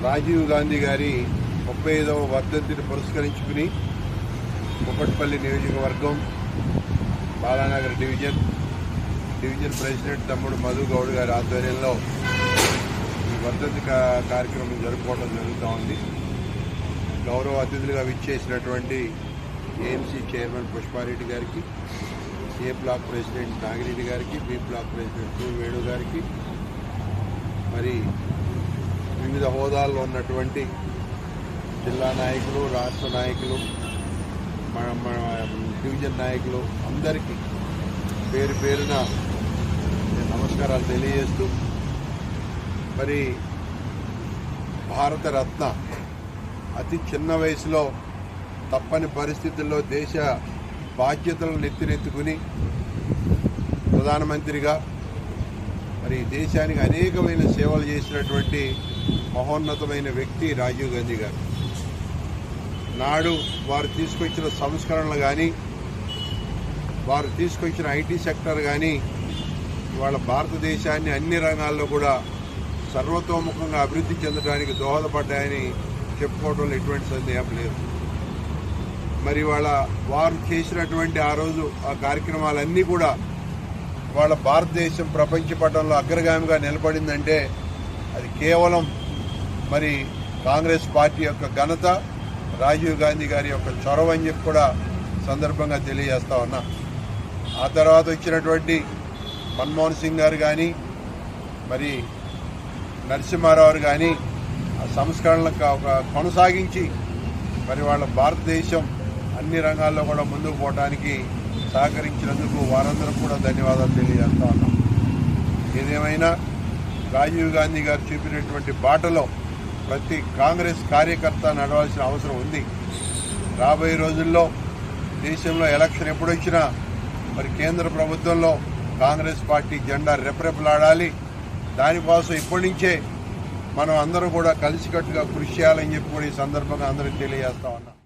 రాజీవ్ గాంధీ గారి 35వ వర్ధంతిని పురస్కరించుకుని కుకట్పల్లి నియోజకవర్గం బాలానగర్ డివిజన్ ప్రెసిడెంట్ తమ్ముడు మధు గౌడ్ గారి ఆధ్వర్యంలో ఈ వర్ధంతి కార్యక్రమం జరుపుకోవడం జరుగుతూ ఉంది. గౌరవ అతిథులుగా విచ్చేసినటువంటి ఏఎంసీ చైర్మన్ పుష్పారెడ్డి గారికి, ఏ బ్లాక్ ప్రెసిడెంట్ నాగిరెడ్డి గారికి, బి బ్లాక్ ప్రెసిడెంట్ వేణు గారికి, మరి వివిధ హోదాల్లో ఉన్నటువంటి జిల్లా నాయకులు, రాష్ట్ర నాయకులు, మన డివిజన్ నాయకులు అందరికీ పేరు పేరున నమస్కారాలు తెలియజేస్తూ, మరి భారతరత్న అతి చిన్న వయసులో తప్పని పరిస్థితుల్లో దేశ బాధ్యతలను నెత్తినెత్తుకుని ప్రధానమంత్రిగా మరి దేశానికి అనేకమైన సేవలు చేసినటువంటి మహోన్నతమైన వ్యక్తి రాజీవ్ గాంధీ గారు. నాడు వారు తీసుకొచ్చిన సంస్కరణలు కానీ, వారు తీసుకొచ్చిన ఐటీ సెక్టర్ కానీ ఇవాళ భారతదేశాన్ని అన్ని రంగాల్లో కూడా సర్వతోముఖంగా అభివృద్ధి చెందడానికి దోహదపడ్డాయని చెప్పుకోవడంలో ఎటువంటి సందేహం లేదు. మరి వాళ్ళ వారు చేసినటువంటి ఆ రోజు ఆ కార్యక్రమాలన్నీ కూడా వాళ్ళ భారతదేశం ప్రపంచ పటంలో అగ్రగామిగా నిలబడిందంటే అది కేవలం మరి కాంగ్రెస్ పార్టీ యొక్క ఘనత, రాజీవ్ గాంధీ గారి యొక్క చొరవ అని చెప్పి కూడా సందర్భంగా తెలియజేస్తా ఉన్నా. ఆ తర్వాత వచ్చినటువంటి మన్మోహన్ సింగ్ గారు కానీ, మరి నరసింహారావు కానీ ఆ సంస్కరణలకు కొనసాగించి మరి వాళ్ళ భారతదేశం అన్ని రంగాల్లో కూడా ముందుకు పోవడానికి సహకరించినందుకు వారందరూ కూడా ధన్యవాదాలు తెలియజేస్తా ఉన్నాం. ఏదేమైనా రాజీవ్ గాంధీ గారు చూపినటువంటి బాటలో ప్రతి కాంగ్రెస్ కార్యకర్త నడవాల్సిన అవసరం ఉంది. రాబోయే రోజుల్లో దేశంలో ఎలక్షన్ ఎప్పుడొచ్చినా మరి కేంద్ర ప్రభుత్వంలో కాంగ్రెస్ పార్టీ జెండా రెపరెపలాడాలి. దానికోసం ఇప్పటి నుంచే మనం అందరూ కూడా కలిసికట్టుగా కృషి చేయాలని చెప్పి కూడా ఈ సందర్భంగా అందరికీ తెలియజేస్తా ఉన్నాం.